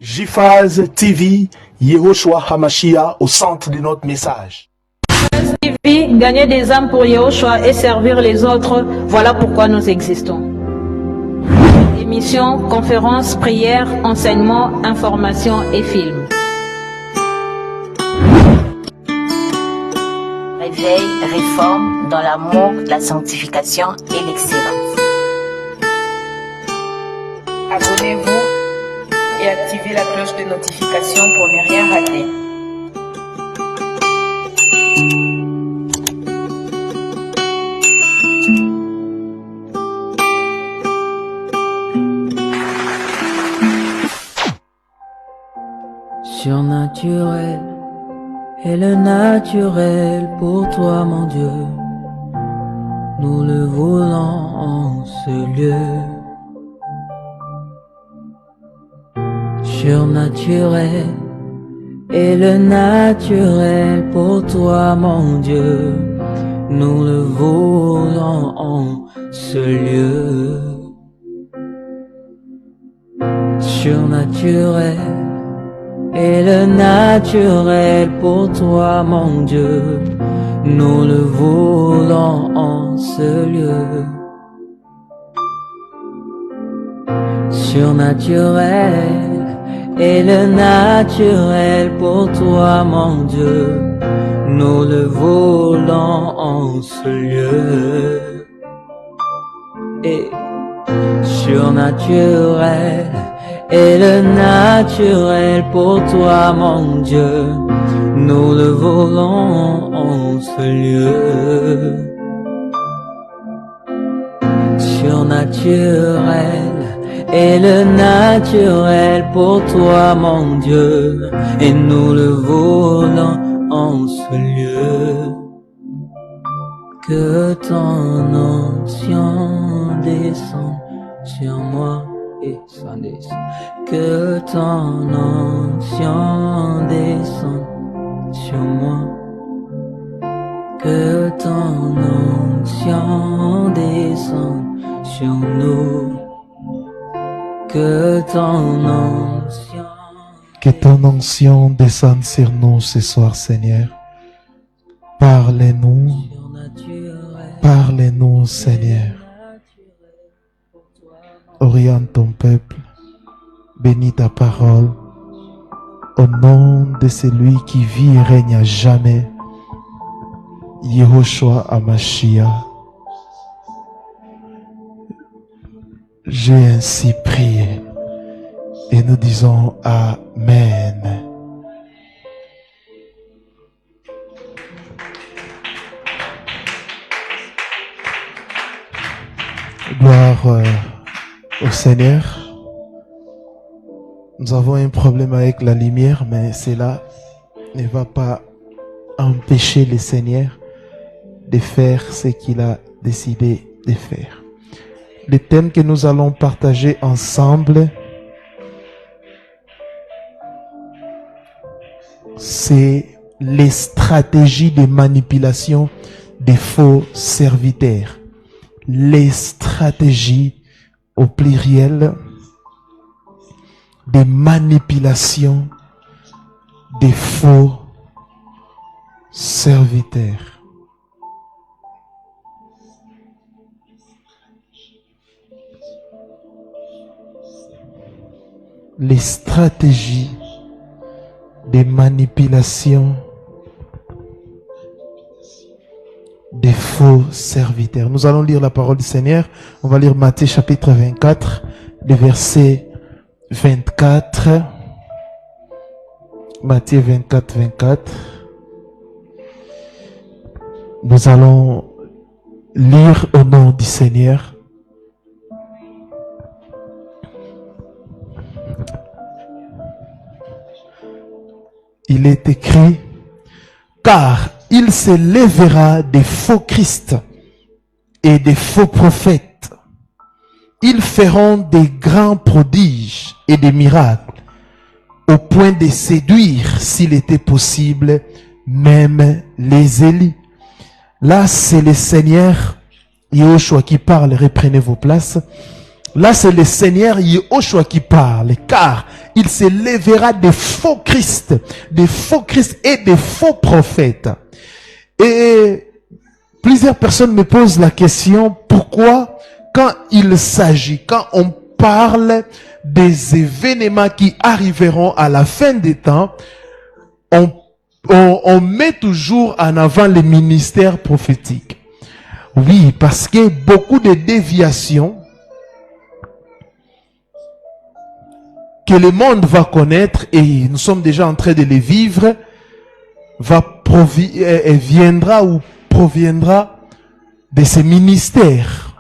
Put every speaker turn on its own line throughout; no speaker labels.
JPhase TV, Yehoshua HaMashiach au centre de notre message.
TV, gagner des âmes pour Yehoshua et servir les autres, voilà pourquoi nous existons. Émissions, conférences, prières, enseignements, informations et films.
Réveil, réforme dans l'amour, la sanctification et l'excellence.
Abonnez-vous et activez la cloche de notification pour ne rien rater.
Surnaturel est le naturel pour toi, mon Dieu. Nous le voulons en ce lieu. Surnaturel est le naturel pour toi, mon Dieu. Nous le voulons en ce lieu. Surnaturel est le naturel pour toi, mon Dieu. Nous le voulons en ce lieu. Surnaturel est le naturel pour toi, mon Dieu. Nous le voulons en ce lieu. Et surnaturel est le naturel pour toi, mon Dieu. Nous le voulons en ce lieu. Surnaturel est le naturel pour toi, mon Dieu. Et nous le voulons en ce lieu. Que ton onction descende sur moi et s'en descende. Que ton onction descende sur moi. Que ton onction descende sur nous. Que ton
onction descende sur nous ce soir, Seigneur. Parlez-nous, parlez-nous, Seigneur. Oriente ton peuple, bénis ta parole, au nom de celui qui vit et règne à jamais, Yehoshua HaMashiach. J'ai ainsi prié et nous disons Amen. Gloire au Seigneur. Nous avons un problème avec la lumière, mais cela ne va pas empêcher le Seigneur de faire ce qu'il a décidé de faire. Le thème que nous allons partager ensemble, c'est les stratégies de manipulation des faux serviteurs. Les stratégies au pluriel de manipulation des faux serviteurs. Les stratégies de manipulation des faux serviteurs. Nous allons lire la parole du Seigneur. On va lire Matthieu chapitre 24, le verset 24. Matthieu 24, 24. Nous allons lire au nom du Seigneur. Il est écrit, car il se lèvera des faux Christ et des faux prophètes. Ils feront des grands prodiges et des miracles, au point de séduire, s'il était possible, même les élus. Là, c'est le Seigneur Yehoshua qui parle. Reprenez vos places. Là, c'est le Seigneur Yahushua qui parle, car il se lèvera des faux Christ et des faux prophètes. Et plusieurs personnes me posent la question, pourquoi quand on parle des événements qui arriveront à la fin des temps, on met toujours en avant les ministères prophétiques. Oui, parce que beaucoup de déviations que le monde va connaître, et nous sommes déjà en train de les vivre, proviendra de ces ministères.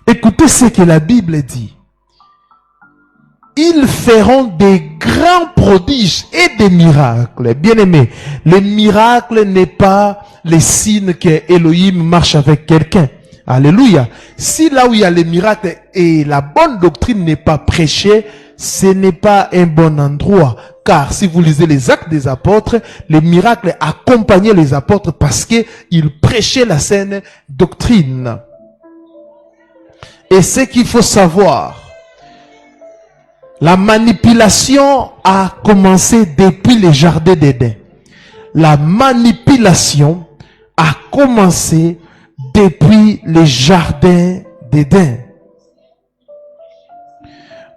Écoutez ce que la Bible dit. Ils feront des grands prodiges et des miracles. Bien-aimés, les miracles n'est pas les signes que Elohim marche avec quelqu'un. Alléluia. Si là où il y a les miracles et la bonne doctrine n'est pas prêchée, ce n'est pas un bon endroit. Car si vous lisez les Actes des Apôtres, les miracles accompagnaient les apôtres parce qu'ils prêchaient la saine doctrine. Et ce qu'il faut savoir, la manipulation a commencé depuis le jardin d'Éden. La manipulation a commencé depuis le jardin d'Éden.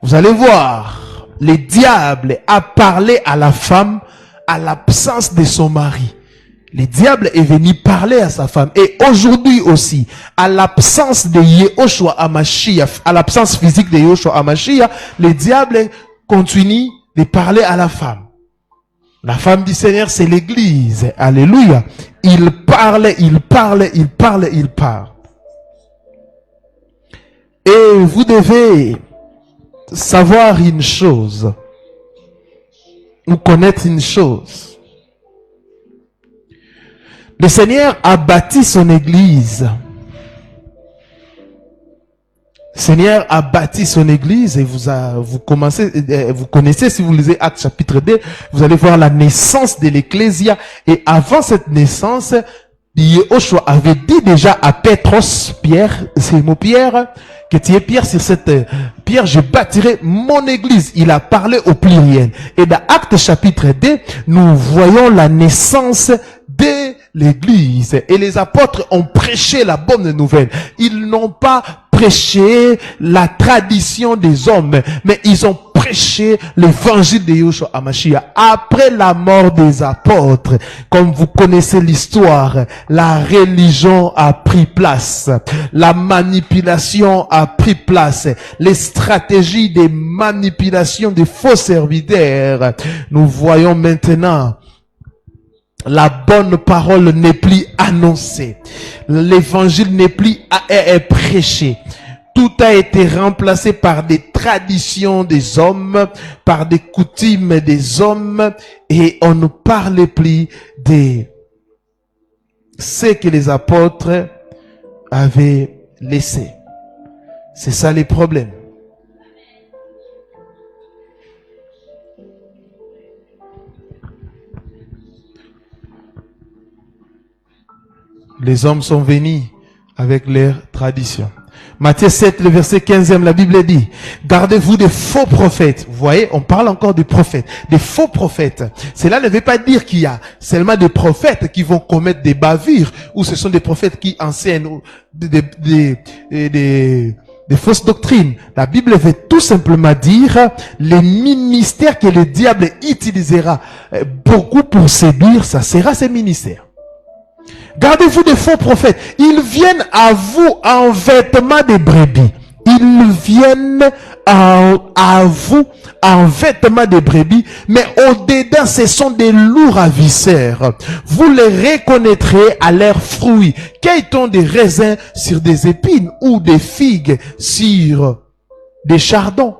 Vous allez voir, le diable a parlé à la femme à l'absence de son mari. Le diable est venu parler à sa femme. Et aujourd'hui aussi, à l'absence de Yahushua HaMashiach, à l'absence physique de Yahushua HaMashiach, le diable continue de parler à la femme. La femme du Seigneur, c'est l'église. Alléluia. Il parle. Et vous devez savoir une chose, ou connaître une chose. Le Seigneur a bâti son église. Le Seigneur a bâti son église et vous connaissez, si vous lisez Actes chapitre 2, vous allez voir la naissance de l'Ecclésia. Et avant cette naissance, Yahushua avait dit déjà à Pétros, Pierre, c'est le mot Pierre, que tu es Pierre, sur cette pierre, je bâtirai mon église. Il a parlé au pluriel. Et dans Actes chapitre 2, nous voyons la naissance de l'église. Et les apôtres ont prêché la bonne nouvelle. Ils n'ont pas prêché la tradition des hommes, mais ils ont prêché l'évangile de Yahushua HaMashiach. Après la mort des apôtres, comme vous connaissez l'histoire, la religion a pris place, la manipulation a pris place, les stratégies de manipulation des faux serviteurs. Nous voyons maintenant la bonne parole n'est plus annoncée. L'évangile n'est plus prêché. Tout a été remplacé par des traditions des hommes, par des coutumes des hommes, et on ne parle plus de ce que les apôtres avaient laissé. C'est ça les problèmes. Les hommes sont venus avec leurs traditions. Matthieu 7, le verset 15e, la Bible dit, gardez-vous des faux prophètes. Vous voyez, on parle encore des prophètes, des faux prophètes. Cela ne veut pas dire qu'il y a seulement des prophètes qui vont commettre des bavures, ou ce sont des prophètes qui enseignent des fausses doctrines. La Bible veut tout simplement dire les ministères que le diable utilisera beaucoup pour séduire, ça sera ces ministères. Gardez-vous des faux prophètes. Ils viennent à vous en vêtements de brebis. Ils viennent à vous en vêtements de brebis, mais au-dedans, ce sont des loups ravisseurs. Vous les reconnaîtrez à leurs fruits. Qu'est-on des raisins sur des épines ou des figues sur des chardons?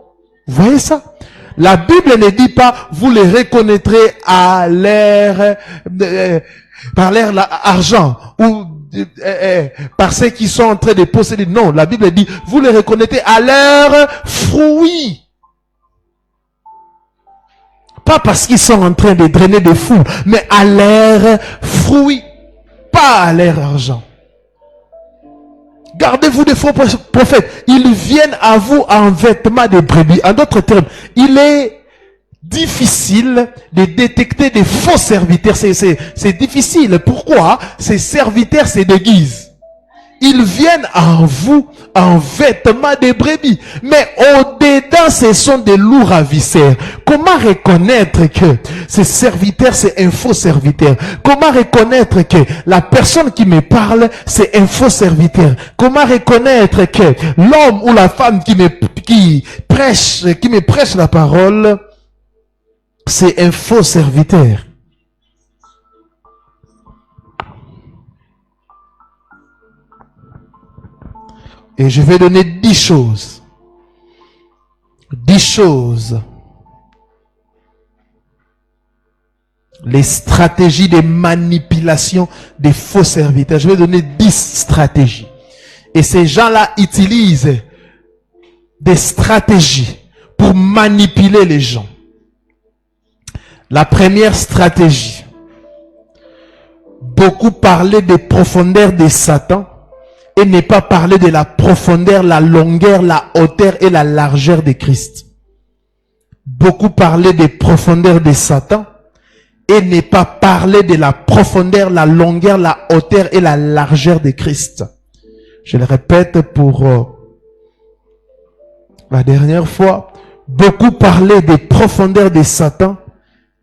Vous voyez ça? La Bible ne dit pas, vous les reconnaîtrez à l'air, par l'air argent, ou par ceux qui sont en train de posséder. Non, la Bible dit, vous les reconnaîtrez à leurs fruits. Pas parce qu'ils sont en train de drainer des fous, mais à leurs fruits, pas à leur argent. Gardez-vous des faux prophètes. Ils viennent à vous en vêtements de brebis. En d'autres termes, il est difficile de détecter des faux serviteurs. C'est difficile. Pourquoi? Ces serviteurs se déguisent. Ils viennent à vous en vêtements de brebis. Mais au-dedans, ce sont des loups ravisseurs. Comment reconnaître que ce serviteur, c'est un faux serviteur? Comment reconnaître que la personne qui me parle, c'est un faux serviteur? Comment reconnaître que l'homme ou la femme qui me prêche la parole, c'est un faux serviteur? Et je vais donner 10 choses. 10 choses. Les stratégies de manipulation des faux serviteurs. Je vais donner 10 stratégies. Et ces gens-là utilisent des stratégies pour manipuler les gens. La première stratégie. Beaucoup parlaient des profondeurs de Satan. Et ne pas parler de la profondeur, la longueur, la hauteur et la largeur de Christ. Beaucoup parlaient des profondeurs de Satan et ne pas parler de la profondeur, la longueur, la hauteur et la largeur de Christ. Je le répète pour la dernière fois. Beaucoup parlaient des profondeurs de Satan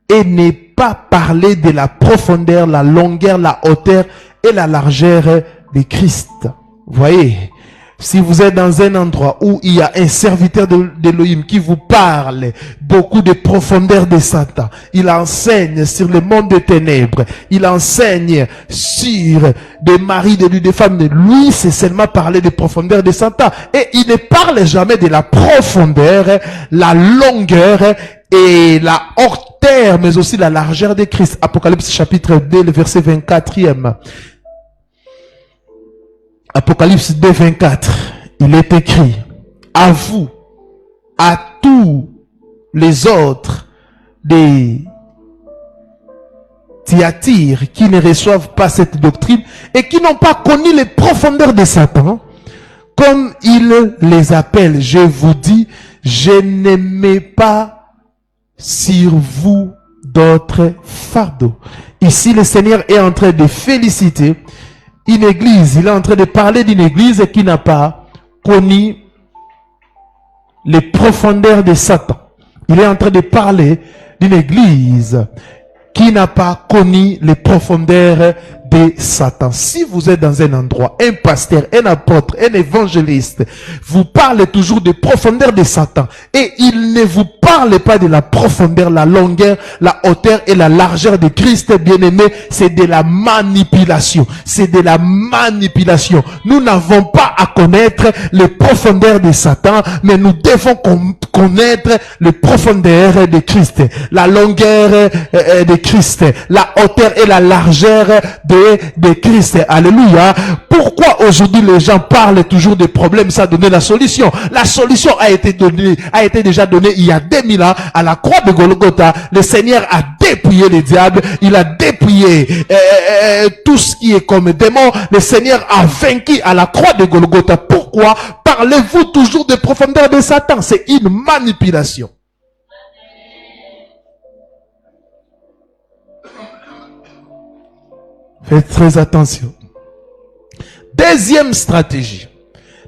et ne pas parler de la profondeur, la longueur, la hauteur et la largeur de Christ. Voyez, si vous êtes dans un endroit où il y a un serviteur d'Élohim qui vous parle beaucoup de profondeur de Satan, il enseigne sur le monde des ténèbres, il enseigne sur des maris de lui, des femmes de lui, c'est seulement parler de profondeur de Satan. Et il ne parle jamais de la profondeur, la longueur et la hauteur, mais aussi la largeur de Christ. Apocalypse chapitre 2, le verset 24e. Apocalypse 2, 24, il est écrit, à vous, à tous les autres des Thyatire qui ne reçoivent pas cette doctrine et qui n'ont pas connu les profondeurs de Satan, comme il les appelle, je vous dis, je ne mets pas sur vous d'autres fardeaux. Ici, le Seigneur est en train de féliciter une église, il est en train de parler d'une église qui n'a pas connu les profondeurs de Satan. Il est en train de parler d'une église qui n'a pas connu les profondeurs de Satan. Si vous êtes dans un endroit, un pasteur, un apôtre, un évangéliste, vous parlez toujours des profondeurs de Satan et il ne vous parle pas de la profondeur, la longueur, la hauteur et la largeur de Christ, bien-aimé, c'est de la manipulation. C'est de la manipulation. Nous n'avons pas à connaître les profondeurs de Satan, mais nous devons connaître les profondeurs de Christ, la longueur de Christ, la hauteur et la largeur de Christ. Alléluia. Pourquoi aujourd'hui les gens parlent toujours des problèmes sans donner la solution? La solution a été déjà donnée il y a 2000 ans à la croix de Golgotha. Le Seigneur a dépouillé le diable, il a dépouillé tout ce qui est comme démon. Le Seigneur a vaincu à la croix de Golgotha. Pourquoi parlez-vous toujours des profondeurs de Satan? C'est une manipulation. Faites très attention. Deuxième stratégie.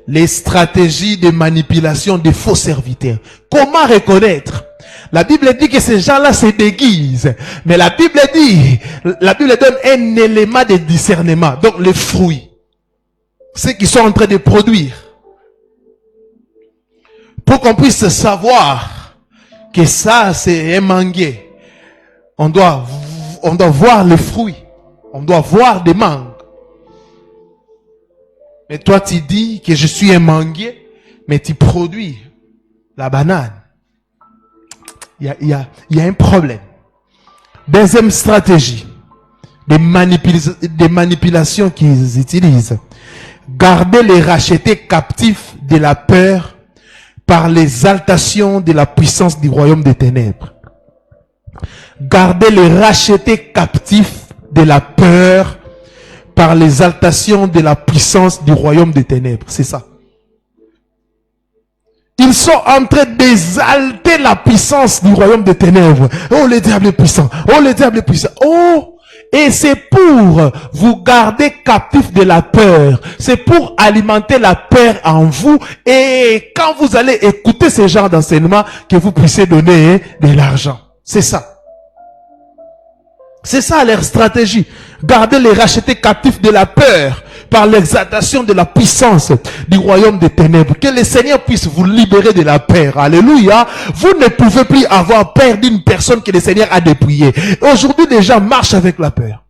Les stratégies de manipulation des faux serviteurs. Comment reconnaître? La Bible dit que ces gens-là se déguisent. Mais la Bible donne un élément de discernement. Donc les fruits. Ceux qui sont en train de produire. Pour qu'on puisse savoir que ça c'est un manguier. On doit voir les fruits. On doit voir des mangues. Mais toi, tu dis que je suis un manguier, mais tu produis la banane. Il y a un problème. Deuxième stratégie des manipulations qu'ils utilisent. Garder les rachetés captifs de la peur par l'exaltation de la puissance du royaume des ténèbres. Garder les rachetés captifs de la peur par l'exaltation de la puissance du royaume des ténèbres. C'est ça. Ils sont en train d'exalter la puissance du royaume des ténèbres. Oh, le diable est puissant. Oh, le diable est puissant. Oh, et c'est pour vous garder captifs de la peur. C'est pour alimenter la peur en vous. Et quand vous allez écouter ce genre d'enseignement, que vous puissiez donner de l'argent. C'est ça. C'est ça leur stratégie. Garder les rachetés captifs de la peur par l'exaltation de la puissance du royaume des ténèbres. Que le Seigneur puisse vous libérer de la peur. Alléluia. Vous ne pouvez plus avoir peur d'une personne que le Seigneur a dépouillée. Aujourd'hui, les gens marchent avec la peur.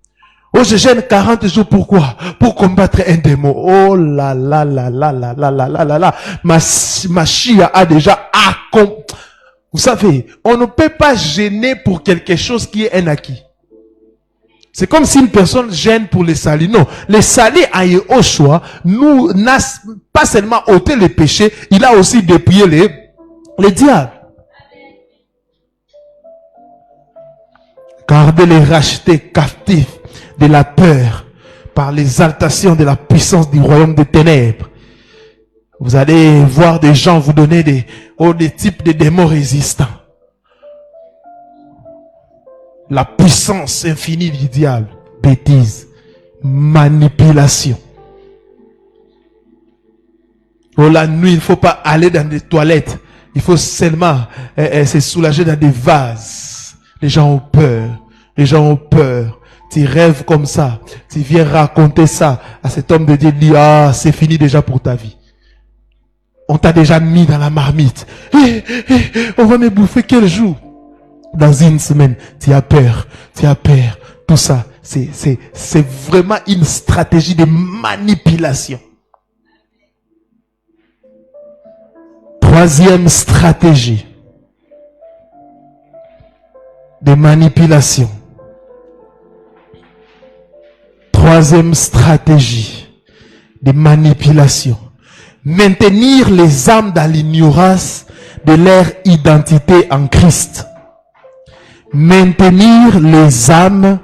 Oh, je gêne 40 jours. Pourquoi? Pour combattre un démon. Oh là là là là là là là là là là. Ma chia a déjà accompli. Vous savez, on ne peut pas gêner pour quelque chose qui est un acquis. C'est comme si une personne gêne pour les salis. Non, les salis à Yehoshua nous n'a pas seulement ôté les péchés, il a aussi dépouillé les diables. Gardez les rachetés captifs de la peur par l'exaltation de la puissance du royaume des ténèbres. Vous allez voir des gens vous donner des types de démons résistants. La puissance infinie du diable. Bêtise. Manipulation. Oh, la nuit, il ne faut pas aller dans des toilettes. Il faut seulement se soulager dans des vases. Les gens ont peur. Les gens ont peur. Tu rêves comme ça. Tu viens raconter ça à cet homme de Dieu. Il dit, ah, c'est fini déjà pour ta vie. On t'a déjà mis dans la marmite. On va me bouffer quel jour? Dans une semaine, tu as peur, tout ça, c'est vraiment une stratégie de manipulation. Troisième stratégie de manipulation. Troisième stratégie de manipulation. Maintenir les âmes dans l'ignorance de leur identité en Christ. Maintenir les âmes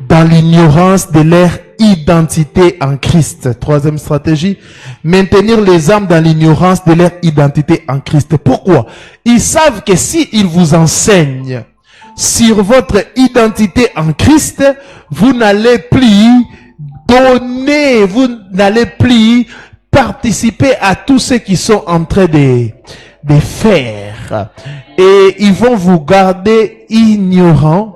dans l'ignorance de leur identité en Christ. Troisième stratégie, maintenir les âmes dans l'ignorance de leur identité en Christ. Pourquoi? Ils savent que s'ils vous enseignent sur votre identité en Christ, vous n'allez plus donner, vous n'allez plus participer à tous ceux qui sont en train de faire. Et ils vont vous garder ignorants.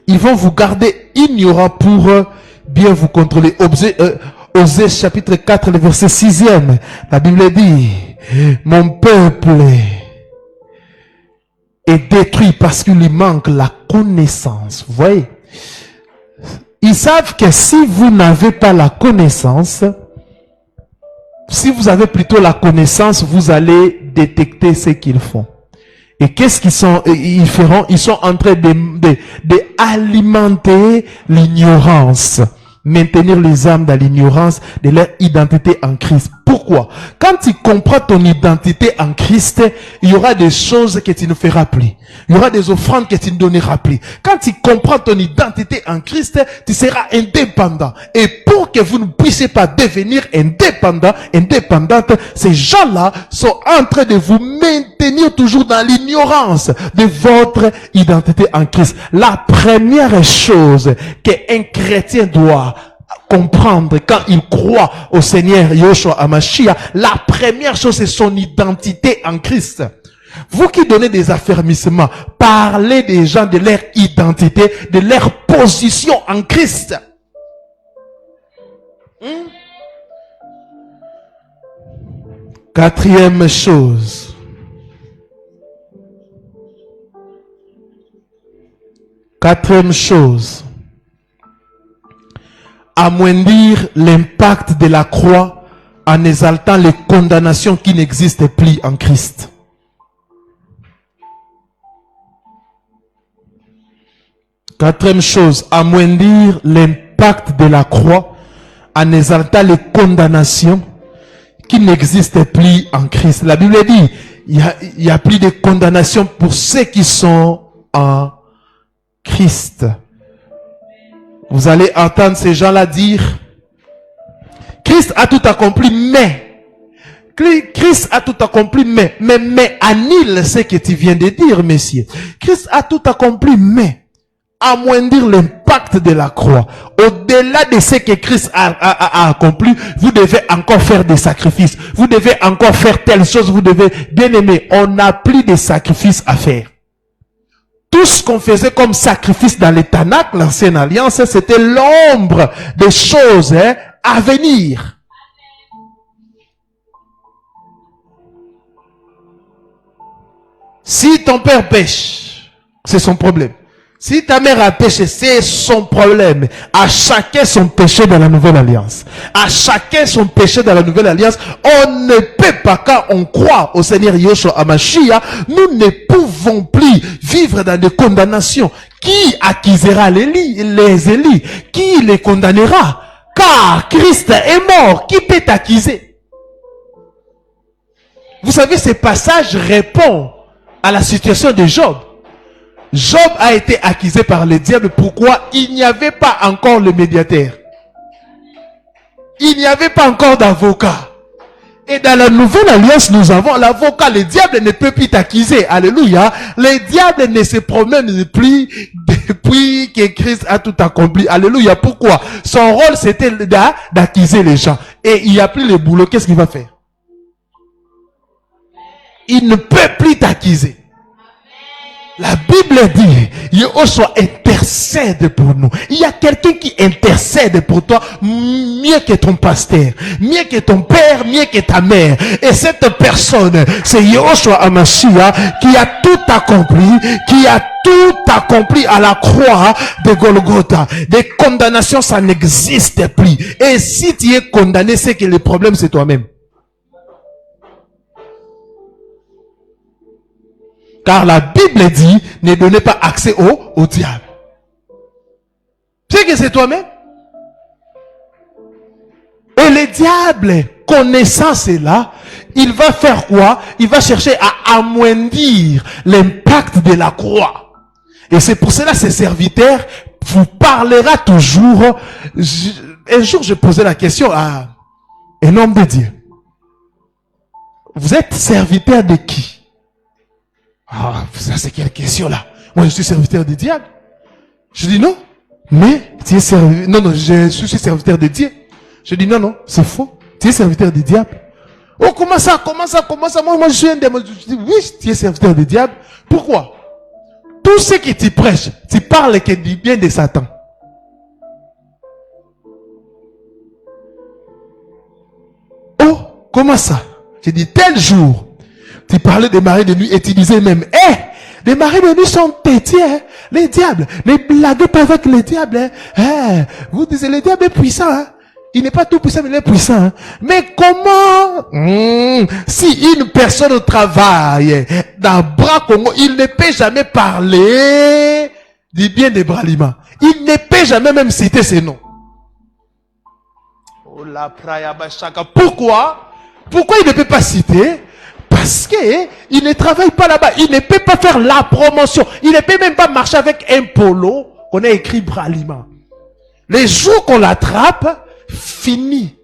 Ils vont vous garder ignorants pour bien vous contrôler. Osée chapitre 4, le verset 6e. La Bible dit, mon peuple est détruit parce qu'il lui manque la connaissance. Vous voyez? Ils savent que si vous n'avez pas la connaissance, si vous avez plutôt la connaissance, vous allez détecter ce qu'ils font. Et qu'est-ce ils feront? Ils sont en train d'alimenter l'ignorance. Maintenir les âmes dans l'ignorance de leur identité en Christ. Pourquoi? Quand tu comprends ton identité en Christ, il y aura des choses que tu ne feras plus. Il y aura des offrandes que tu ne donneras plus. Quand tu comprends ton identité en Christ, tu seras indépendant. Et pour que vous ne puissiez pas devenir indépendante, ces gens-là sont en train de vous maintenir toujours dans l'ignorance de votre identité en Christ. La première chose qu'un chrétien doit comprendre quand il croit au Seigneur Yeshua Hamashiach, la première chose c'est son identité en Christ. Vous qui donnez des affermissements, parlez des gens de leur identité, de leur position en Christ. Quatrième chose. Quatrième chose. Amoindrir l'impact de la croix en exaltant les condamnations qui n'existent plus en Christ. Quatrième chose, amoindrir l'impact de la croix en exaltant les condamnations qui n'existent plus en Christ. La Bible dit, il y a plus de condamnation pour ceux qui sont en Christ. Vous allez entendre ces gens-là dire, Christ a tout accompli, mais Christ a tout accompli, mais annule ce que tu viens de dire, messieurs. Christ a tout accompli, mais amoindrir l'impact de la croix. Au-delà de ce que Christ a accompli, vous devez encore faire des sacrifices. Vous devez encore faire telle chose. Vous devez, bien aimé, on n'a plus de sacrifices à faire. Tout ce qu'on faisait comme sacrifice dans les Tanakh, l'ancienne alliance, c'était l'ombre des choses à venir. Si ton père pêche, c'est son problème. Si ta mère a péché, c'est son problème. À chacun son péché dans la nouvelle alliance. À chacun son péché dans la nouvelle alliance. On ne peut pas, quand on croit au Seigneur Yeshua Hamashiach, nous ne pouvons plus vivre dans des condamnations. Qui accusera les Élis? Qui les condamnera? Car Christ est mort. Qui peut t'accuser? Vous savez, ce passage répond à la situation de Job. Job a été accusé par le diable. Pourquoi? Il n'y avait pas encore le médiateur. Il n'y avait pas encore d'avocat. Et dans la nouvelle alliance, nous avons l'avocat. Le diable ne peut plus t'accuser. Alléluia. Le diable ne se promène plus depuis que Christ a tout accompli. Alléluia. Pourquoi? Son rôle, c'était d'accuser les gens. Et il n'y a plus le boulot. Qu'est-ce qu'il va faire? Il ne peut plus t'accuser. La Bible dit, Yeshua intercède pour nous. Il y a quelqu'un qui intercède pour toi mieux que ton pasteur, mieux que ton père, mieux que ta mère. Et cette personne, c'est Yeshua Hamashiach qui a tout accompli, à la croix de Golgotha. Des condamnations, ça n'existe plus. Et si tu es condamné, c'est que le problème, c'est toi-même. Car la Bible dit, ne donnez pas accès au diable. Tu sais que c'est toi-même. Et le diable, connaissant cela, il va faire quoi? Il va chercher à amoindrir l'impact de la croix. Et c'est pour cela, ces serviteurs vous parlera toujours. Un jour, je posais la question à un homme de Dieu. Vous êtes serviteur de qui? Ah, ça c'est quelle question là? Moi je suis serviteur du diable. Je dis non, mais tu es serviteur. Non, je suis serviteur de Dieu. Je dis non, c'est faux. Tu es serviteur du diable. Oh, comment ça? Moi je suis un démon. Je dis oui, tu es serviteur du diable. Pourquoi? Tout ce que tu prêches, tu parles que du bien de Satan. Oh, comment ça? J'ai dit tel jour. Tu parlais des maris de nuit et tu disais même, les maris de nuit sont petits, les diables. Ne blaguez pas avec les diables, vous disiez, le diable est puissant, Il n'est pas tout puissant, mais il est puissant, Mais comment, si une personne travaille dans Bras Congo, il ne peut jamais parler du bien des Bralima. Il ne peut jamais même citer ses noms. Oh la praia bachaka. Pourquoi il ne peut pas citer? Parce qu'il ne travaille pas là-bas. Il ne peut pas faire la promotion. Il ne peut même pas marcher avec un polo qu'on a écrit Bralima. Les jours qu'on l'attrape, fini.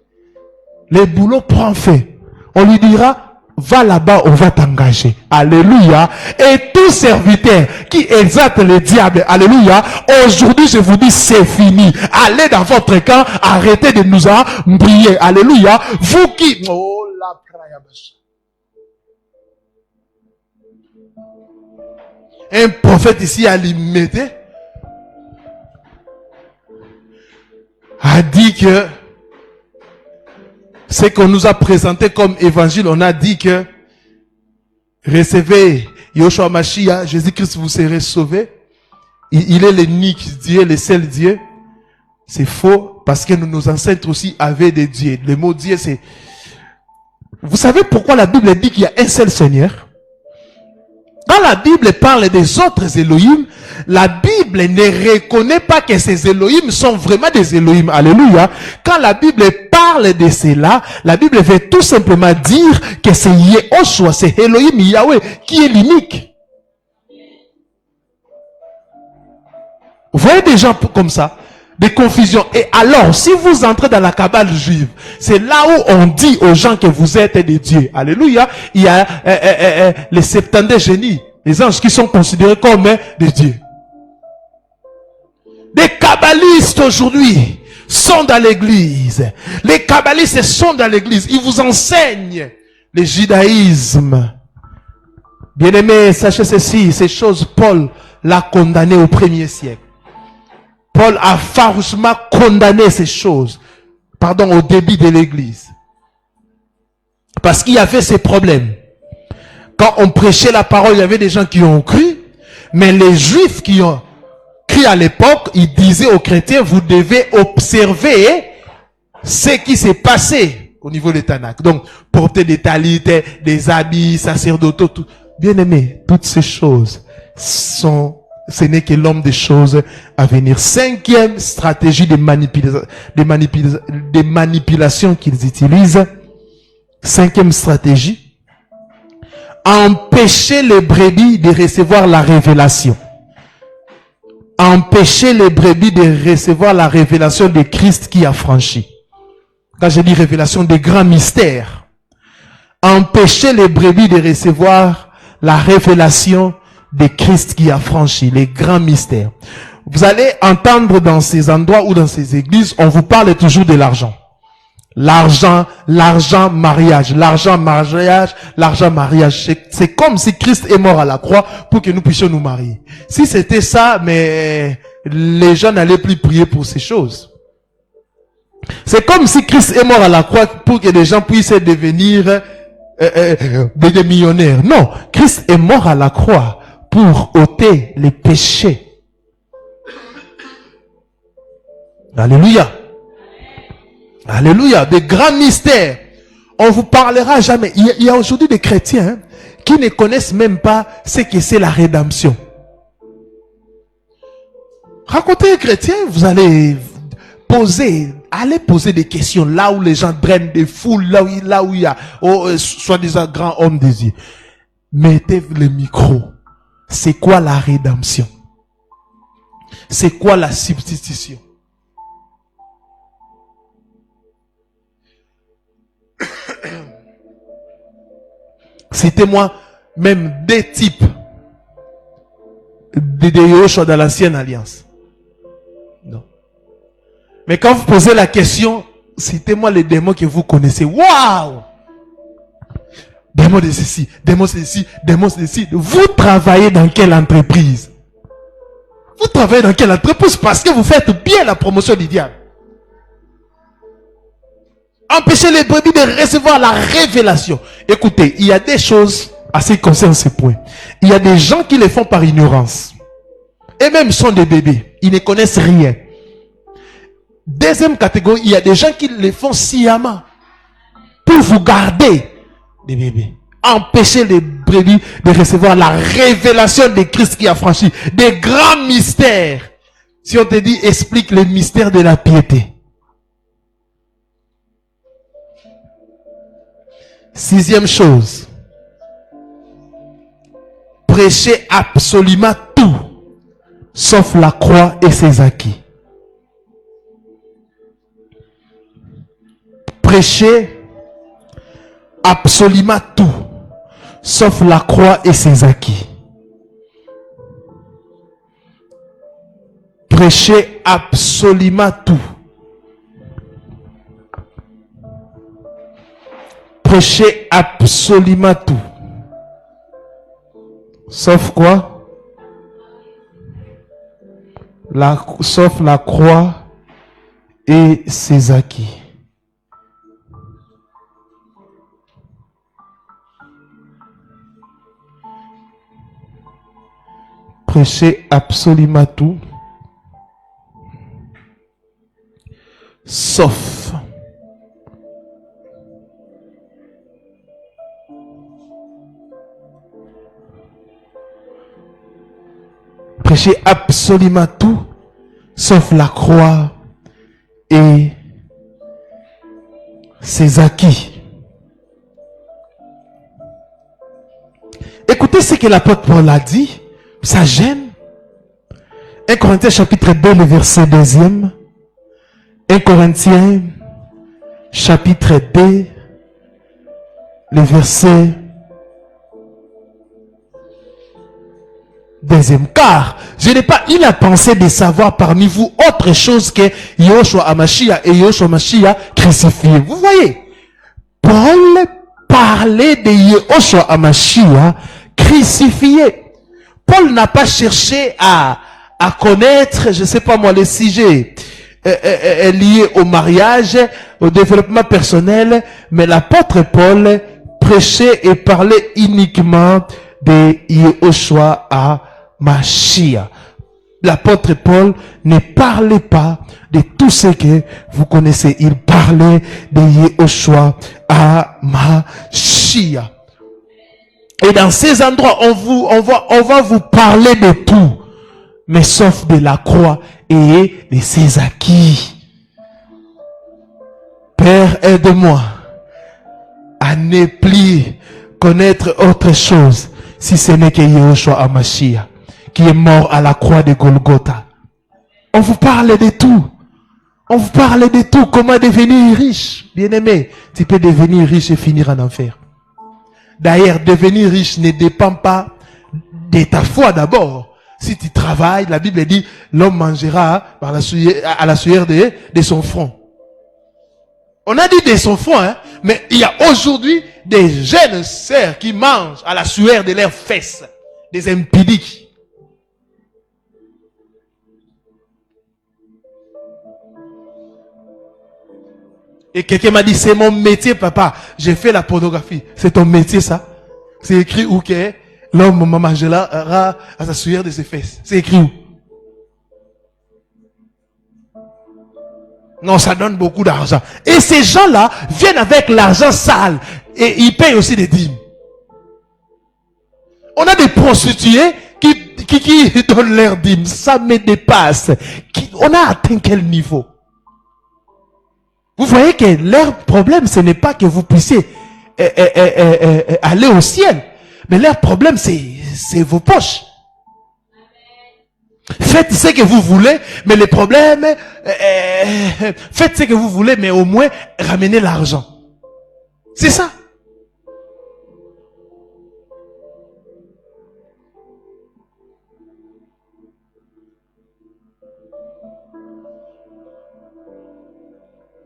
Le boulot prend fait. On lui dira, va là-bas, on va t'engager. Alléluia. Et tout serviteur qui exalte le diable, alléluia, aujourd'hui je vous dis, c'est fini. Allez dans votre camp, arrêtez de nous embrouiller. Alléluia. Vous qui... Oh la praia. Un prophète ici à Limete a dit que ce qu'on nous a présenté comme évangile, on a dit que recevez Yeshua Mashiach, Jésus-Christ, vous serez sauvés. Il est l'unique Dieu, le seul Dieu. C'est faux parce que nos ancêtres aussi avaient des dieux. Le mot Dieu, c'est... Vous savez pourquoi la Bible dit qu'il y a un seul Seigneur? Quand la Bible parle des autres Elohim, la Bible ne reconnaît pas que ces Elohim sont vraiment des Elohim. Alléluia. Quand la Bible parle de cela, la Bible veut tout simplement dire que c'est Yeshua, c'est Elohim Yahweh qui est l'unique. Vous voyez des gens comme ça, des confusions. Et alors, si vous entrez dans la cabale juive, c'est là où on dit aux gens que vous êtes des dieux. Alléluia. Il y a les 70 génies, les anges qui sont considérés comme des dieux. Des kabbalistes aujourd'hui sont dans l'église. Les kabbalistes sont dans l'église. Ils vous enseignent le judaïsme. Bien-aimés, sachez ceci, ces choses, Paul l'a condamné au 1er siècle. Paul a farouchement condamné ces choses, au début de l'église. Parce qu'il y avait ces problèmes. Quand on prêchait la parole, il y avait des gens qui ont cru, mais les juifs qui ont cru à l'époque, ils disaient aux chrétiens, vous devez observer ce qui s'est passé au niveau des Tanakh. Donc, porter des talit, des habits sacerdotaux, tout. Bien aimé, toutes ces choses ce n'est que l'homme des choses à venir. 5e stratégie de manipulation qu'ils utilisent. 5e stratégie. Empêcher les brebis de recevoir la révélation. Empêcher les brebis de recevoir la révélation de Christ qui a franchi. Quand je dis révélation des grands mystères. Empêcher les brebis de recevoir la révélation de Christ qui a franchi, les grands mystères. Vous allez entendre dans ces endroits ou dans ces églises, on vous parle toujours de l'argent. L'argent, mariage. C'est comme si Christ est mort à la croix pour que nous puissions nous marier. Si c'était ça, mais les gens n'allaient plus prier pour ces choses. C'est comme si Christ est mort à la croix pour que les gens puissent devenir des millionnaires. Non, Christ est mort à la croix pour ôter les péchés. Alléluia. Alléluia. Des grands mystères. On vous parlera jamais. Il y a aujourd'hui des chrétiens qui ne connaissent même pas ce que c'est la rédemption. Racontez aux chrétiens, vous allez allez poser des questions là où les gens drainent des foules, là où il y a soi-disant grands hommes des dieux. Mettez le micro. C'est quoi la rédemption? C'est quoi la substitution? Citez-moi même des types de Yahushua dans l'ancienne alliance. Non. Mais quand vous posez la question, citez-moi les démons que vous connaissez. Waouh! Démons de ceci, démons de ceci, démons de ceci. Vous travaillez dans quelle entreprise? Vous travaillez dans quelle entreprise? Parce que vous faites bien la promotion du diable. Empêchez les brebis de recevoir la révélation. Écoutez, il y a des choses à ce qui concerne ce point. Il y a des gens qui les font par ignorance. Et même sont des bébés. Ils ne connaissent rien. Deuxième catégorie, il y a des gens qui les font sciemment. Pour vous garder des bébés. Empêchez les brebis de recevoir la révélation de Christ qui a franchi. Des grands mystères. Si on te dit, explique les mystères de la piété. 6e chose. Prêchez absolument tout, sauf la croix et ses acquis. Prêchez absolument tout, sauf la croix et ses acquis. Prêchez absolument tout. Prêchez absolument tout. Sauf quoi? Sauf la croix et ses acquis. Prêchez absolument tout. Sauf prêchez absolument tout, sauf la croix et ses acquis. Écoutez ce que l'apôtre Paul a dit, ça gêne. 1 Corinthiens chapitre 2, le verset 2e. 1 Corinthiens chapitre 2, le verset 2e. Car je n'ai pas eu la pensée de savoir parmi vous autre chose que Yahushua Hamashiach et Yahushua Hamashiach crucifié. Vous voyez, Paul parlait de Yahushua Hamashiach crucifié. Paul n'a pas cherché à connaître, je sais pas moi, les sujets liés au mariage, au développement personnel, mais l'apôtre Paul prêchait et parlait uniquement de Yahushua Hamashiach. L'apôtre Paul ne parlait pas de tout ce que vous connaissez. Il parlait de Yahushua Hamashiach. Et dans ces endroits, on va vous parler de tout, mais sauf de la croix et de ses acquis. Père, aide-moi à ne plus connaître autre chose si ce n'est que Yahushua Hamashiach qui est mort à la croix de Golgotha. On vous parle de tout. On vous parle de tout. Comment devenir riche. Bien-aimé, tu peux devenir riche et finir en enfer. D'ailleurs, devenir riche ne dépend pas de ta foi d'abord. Si tu travailles, la Bible dit, l'homme mangera à la sueur de son front. On a dit de son front, hein, mais il y a aujourd'hui des jeunes sœurs qui mangent à la sueur de leurs fesses, des impudiques. Et quelqu'un m'a dit, c'est mon métier, papa. J'ai fait la pornographie. C'est ton métier, ça? C'est écrit où que l'homme mangera à sa sueur de ses fesses. C'est écrit où? Non, ça donne beaucoup d'argent. Et ces gens-là viennent avec l'argent sale. Et ils payent aussi des dîmes. On a des prostituées qui donnent leurs dîmes. Ça me dépasse. On a atteint quel niveau? Vous voyez que leur problème, ce n'est pas que vous puissiez aller au ciel. Mais leur problème, c'est vos poches. Faites ce que vous voulez, mais le problème, faites ce que vous voulez, mais au moins, ramenez l'argent. C'est ça.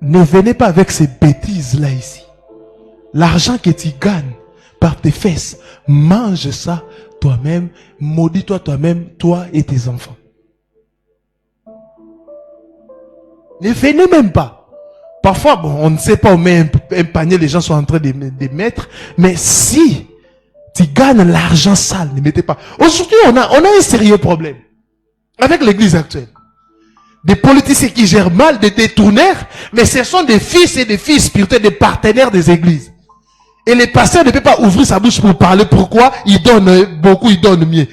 Ne venez pas avec ces bêtises-là ici. L'argent que tu gagnes par tes fesses, mange ça toi-même, maudis-toi toi-même, toi et tes enfants. Ne venez même pas. Parfois, bon, on ne sait pas où met un panier, les gens sont en train de mettre, mais si tu gagnes l'argent sale, ne mettez pas. Aujourd'hui, on a un sérieux problème avec l'église actuelle. Des politiciens qui gèrent mal, des détourneurs, mais ce sont des fils et des filles spirituels, des partenaires des églises. Et les pasteurs ne peuvent pas ouvrir sa bouche pour parler pourquoi ils donnent beaucoup, ils donnent mieux.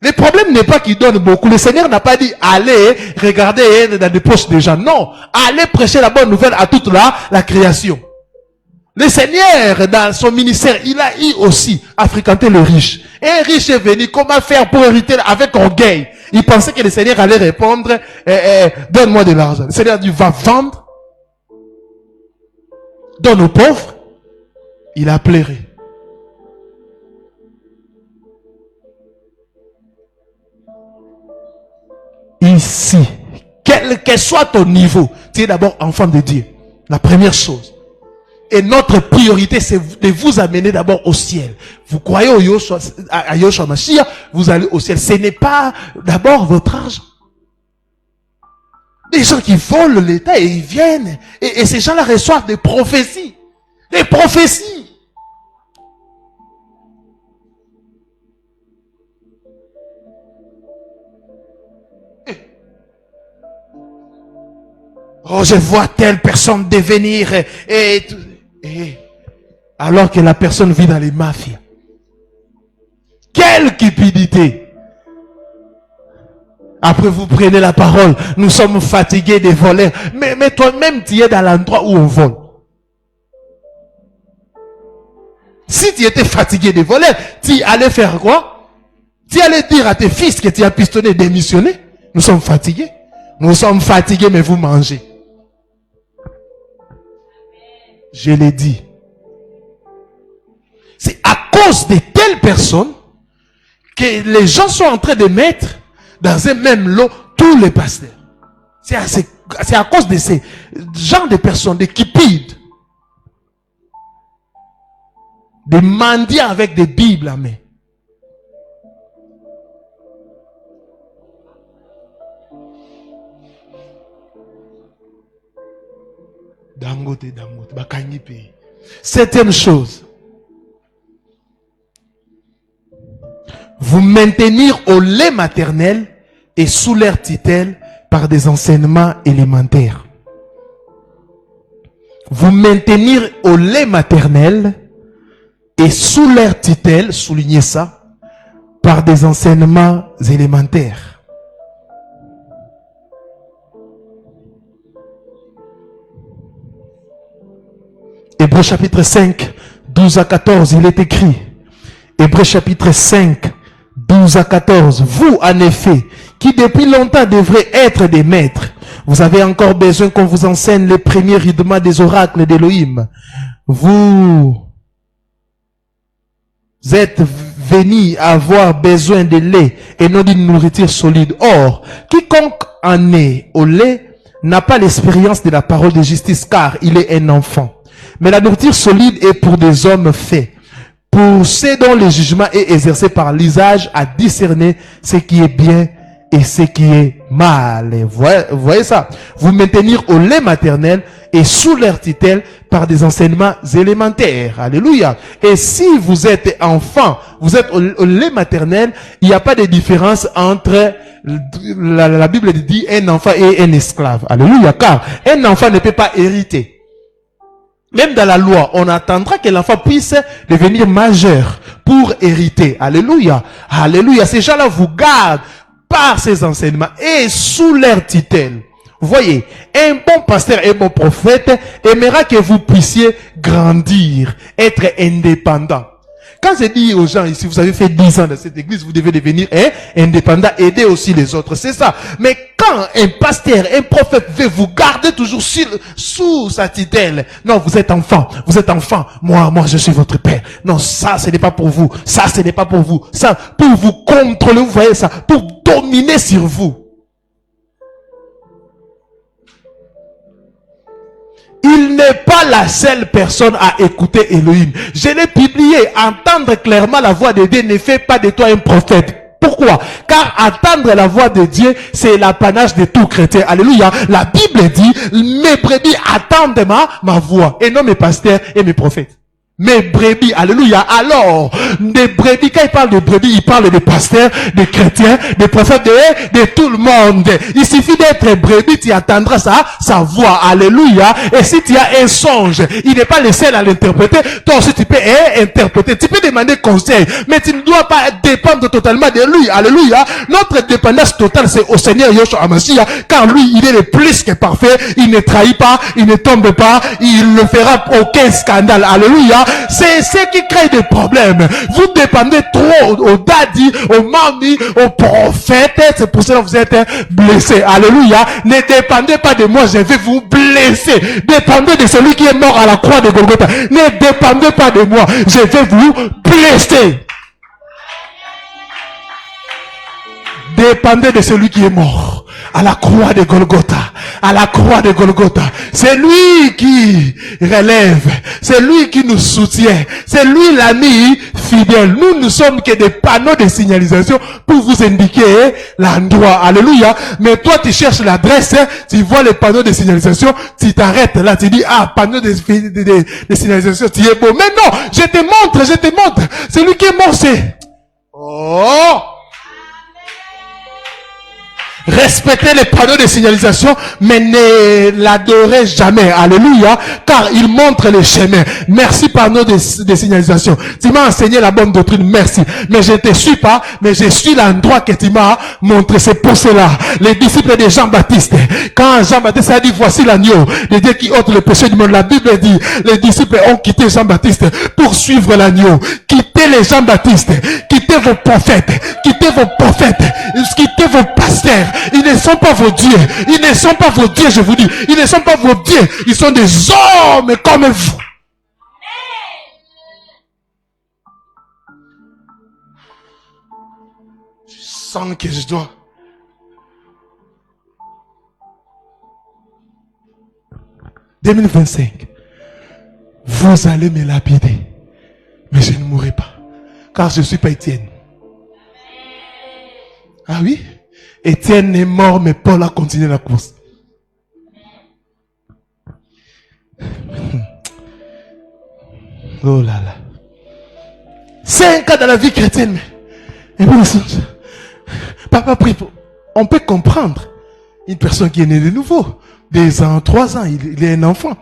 Le problème n'est pas qu'ils donnent beaucoup. Le Seigneur n'a pas dit allez regarder dans les poches des gens. Non, allez prêcher la bonne nouvelle à toute la création. Le Seigneur, dans son ministère, il a eu aussi à fréquenter le riche. Et un riche est venu, comment faire pour hériter avec orgueil? Il pensait que le Seigneur allait répondre, donne-moi de l'argent. Le Seigneur a dit, va vendre, donne aux pauvres. Il a pleuré. Ici, quel que soit ton niveau, tu es d'abord enfant de Dieu. La première chose. Et notre priorité, c'est de vous amener d'abord au ciel. Vous croyez à Yahushua Hamashiach, vous allez au ciel. Ce n'est pas d'abord votre argent. Des gens qui volent l'État et ils viennent. Et ces gens-là reçoivent des prophéties. Des prophéties. Oh, je vois telle personne devenir et alors que la personne vit dans les mafias. Quelle cupidité! Après vous prenez la parole, nous sommes fatigués des voleurs. Mais toi-même tu es dans l'endroit où on vole. Si tu étais fatigué des voleurs, tu allais faire quoi? Tu allais dire à tes fils que tu as pistonné, démissionné. Nous sommes fatigués. Nous sommes fatigués, mais vous mangez. Je l'ai dit. C'est à cause de telles personnes que les gens sont en train de mettre dans un même lot tous les pasteurs. C'est à cause de ces genres de personnes, des cupides, des mendiants avec des bibles à main. Dangote, bakangi pays. Septième chose. Vous maintenir au lait maternel et sous leur tutelle par des enseignements élémentaires. Vous maintenir au lait maternel et sous leur tutelle, soulignez ça, par des enseignements élémentaires. Hébreux chapitre 5, 12 à 14, il est écrit. Hébreux chapitre 5, 12 à 14. Vous, en effet, qui depuis longtemps devrez être des maîtres, vous avez encore besoin qu'on vous enseigne les premiers rudiments des oracles d'Élohim. Vous êtes venus avoir besoin de lait et non d'une nourriture solide. Or, quiconque en est au lait n'a pas l'expérience de la parole de justice, car il est un enfant. Mais la nourriture solide est pour des hommes faits, pour ceux dont le jugement est exercé par l'usage à discerner ce qui est bien et ce qui est mal. Vous voyez ça? Vous maintenir au lait maternel et sous leur tutelle par des enseignements élémentaires. Alléluia. Et si vous êtes enfant, vous êtes au lait maternel, il n'y a pas de différence entre, la Bible dit, un enfant et un esclave. Alléluia. Car un enfant ne peut pas hériter. Même dans la loi, on attendra que l'enfant puisse devenir majeur pour hériter. Alléluia. Alléluia. Ces gens-là vous gardent par ces enseignements et sous leur tutelle. Vous voyez, un bon pasteur, un bon prophète aimera que vous puissiez grandir, être indépendant. Quand je dis aux gens ici, vous avez fait 10 ans dans cette église, vous devez devenir indépendant, aider aussi les autres, c'est ça. Mais quand un pasteur, un prophète veut vous garder toujours sous sa tutelle, non, vous êtes enfant, moi je suis votre père. Non, ça ce n'est pas pour vous, ça ce n'est pas pour vous, ça pour vous contrôler, vous voyez ça, pour dominer sur vous. Il n'est pas la seule personne à écouter Elohim. Je l'ai publié. Entendre clairement la voix de Dieu ne fait pas de toi un prophète. Pourquoi? Car entendre la voix de Dieu, c'est l'apanage de tout chrétien. Alléluia. La Bible dit, mes brebis attendent ma voix, et non mes pasteurs et mes prophètes. Mes brebis, alléluia. Alors, des brebis, quand il parle de brebis, il parle des pasteurs, des chrétiens, des prophètes, de tout le monde. Il suffit d'être brebis, tu attendras sa voix, alléluia. Et si tu as un songe, il n'est pas le seul à l'interpréter. Toi aussi, tu peux interpréter. Tu peux demander conseil, mais tu ne dois pas dépendre totalement de lui, alléluia. Notre dépendance totale, c'est au Seigneur Yeshua Mashiach, car lui, il est le plus que parfait. Il ne trahit pas, il ne tombe pas, il ne fera aucun scandale, alléluia. C'est ce qui crée des problèmes. Vous dépendez trop au daddy, au mami, au prophète. C'est pour cela que vous êtes blessés. Alléluia. Ne dépendez pas de moi, je vais vous blesser. Dépendez de celui qui est mort à la croix de Golgotha. Ne dépendez pas de moi, je vais vous blesser. Dépendez de celui qui est mort à la croix de Golgotha. À la croix de Golgotha. C'est lui qui relève. C'est lui qui nous soutient. C'est lui l'ami fidèle. Nous ne sommes que des panneaux de signalisation pour vous indiquer l'endroit. Alléluia. Mais toi, tu cherches l'adresse, tu vois les panneaux de signalisation, tu t'arrêtes là, tu dis, ah, panneau de signalisation, tu es beau. Mais non, je te montre. Celui qui est mort, c'est... Oh! Respectez les panneaux de signalisation, mais ne l'adorez jamais. Alléluia. Car il montre les chemins. Merci panneaux de signalisation. Tu m'as enseigné la bonne doctrine. Merci. Mais je ne te suis pas, mais je suis l'endroit que tu m'as montré. C'est pour cela. Les disciples de Jean-Baptiste. Quand Jean-Baptiste a dit, voici l'agneau de Dieu qui ôte le péché du monde. La Bible dit, les disciples ont quitté Jean-Baptiste pour suivre l'agneau. Quittez les Jean-Baptiste. Quittez vos prophètes. Quittez vos prophètes. Quittez vos pasteurs. Ils ne sont pas vos dieux. Ils ne sont pas vos dieux, je vous dis. Ils ne sont pas vos dieux. Ils sont des hommes comme vous. Je sens que je dois. « 2025, vous allez me lapider, mais je ne mourrai pas, car je ne suis pas Étienne. » Ah oui? Étienne est mort, mais Paul a continué la course. Oh là là. C'est un cas dans la vie chrétienne. Et puis, papa prie pour... On peut comprendre une personne qui est née de nouveau. 2 ans, 3 ans, il est un enfant.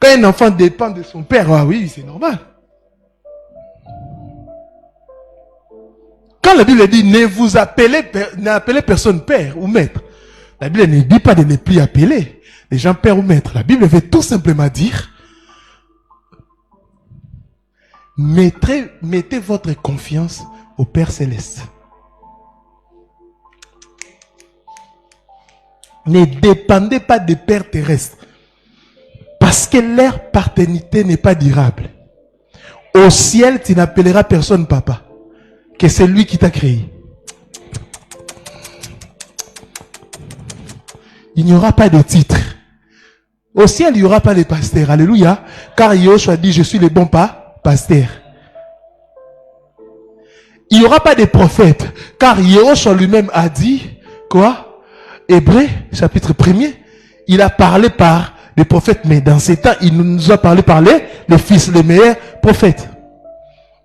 Quand un enfant dépend de son père, ah oui, c'est normal. Quand la Bible dit n'appelez personne père ou maître, la Bible ne dit pas de ne plus appeler les gens père ou maître. La Bible veut tout simplement dire mettez votre confiance au Père Céleste. Ne dépendez pas des pères terrestres. Parce que leur paternité n'est pas durable. Au ciel, tu n'appelleras personne papa. Que c'est lui qui t'a créé. Il n'y aura pas de titre. Au ciel, il n'y aura pas de pasteur. Alléluia. Car Yoshua dit, je suis le bon pasteur. Il n'y aura pas de prophète. Car Yoshua lui-même a dit, quoi? Hébreu, chapitre 1er, il a parlé par les prophètes, mais dans ces temps, il nous a parlé par les fils, les meilleurs prophètes.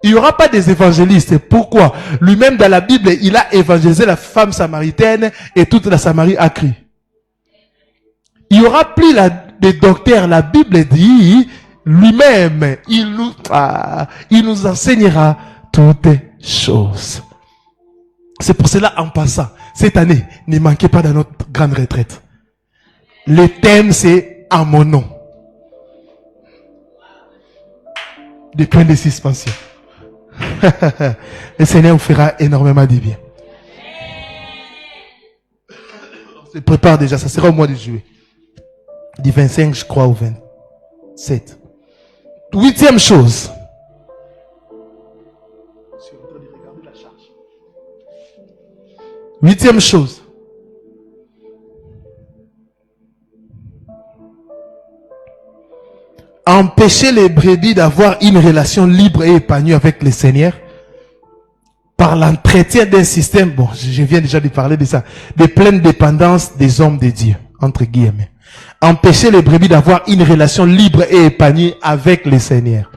Il n'y aura pas des évangélistes. Pourquoi? Lui-même, dans la Bible, il a évangélisé la femme samaritaine et toute la Samarie a cru. Il n'y aura plus des docteurs. La Bible dit, lui-même, il nous enseignera toutes choses. C'est pour cela, en passant, cette année, ne manquez pas dans notre grande retraite. Le thème, c'est à mon nom. Des points de suspension. Le Seigneur vous fera énormément de bien. On se prépare déjà, ça sera au mois de juillet. Du 25, je crois, au 27. 8e chose. Huitième chose. Empêcher les brebis d'avoir une relation libre et épanouie avec le Seigneur par l'entretien d'un système, bon, je viens déjà de parler de ça, de pleine dépendance des hommes de Dieu, entre guillemets. Empêcher les brebis d'avoir une relation libre et épanouie avec le Seigneur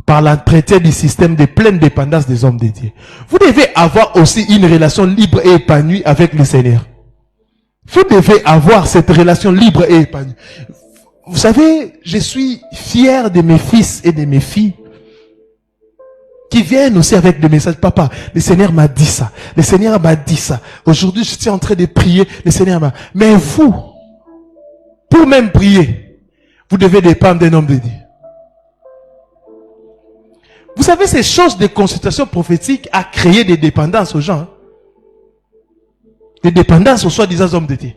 par l'entretien du système de pleine dépendance des hommes de Dieu. Vous devez avoir aussi une relation libre et épanouie avec le Seigneur. Vous devez avoir cette relation libre et épanouie. Vous savez, je suis fier de mes fils et de mes filles qui viennent aussi avec des messages. Papa, le Seigneur m'a dit ça. Le Seigneur m'a dit ça. Aujourd'hui, je suis en train de prier. Le Seigneur m'a... Mais vous, pour même prier, vous devez dépendre d'un homme de Dieu. Vous savez, ces choses de consultation prophétique a créé des dépendances aux gens. Hein? Des dépendances aux soi-disant hommes de Dieu.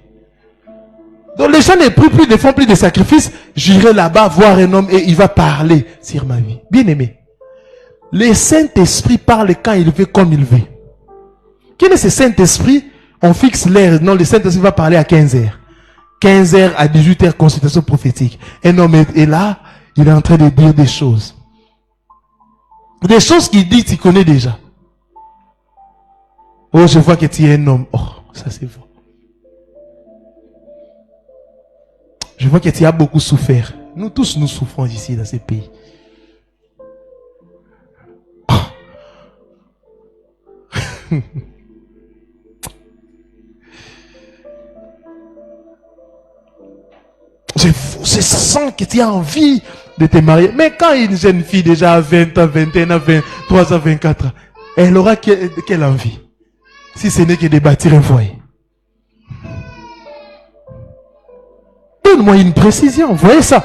Donc les gens ne prient plus, ne font plus de sacrifices. J'irai là-bas voir un homme et il va parler sur ma vie. Bien aimé. Le Saint-Esprit parle quand il veut, comme il veut. Quel est ce Saint-Esprit? On fixe l'heure. Non, le Saint-Esprit va parler à 15h. 15h à 18h, consultation prophétique. Un homme est là, il est en train de dire des choses. Des choses qu'il dit, tu connais déjà. Oh, je vois que tu es un homme. Oh, ça c'est vrai. Je vois que tu as beaucoup souffert. Nous tous, nous souffrons ici, dans ces pays. Oh. Je sens que tu as envie de te marier. Mais quand une jeune fille déjà à 20 ans, 21 ans, 23 ans, 24 ans, elle aura quelle envie? Si ce n'est que de bâtir un foyer. Donne-moi une précision. Vous voyez ça?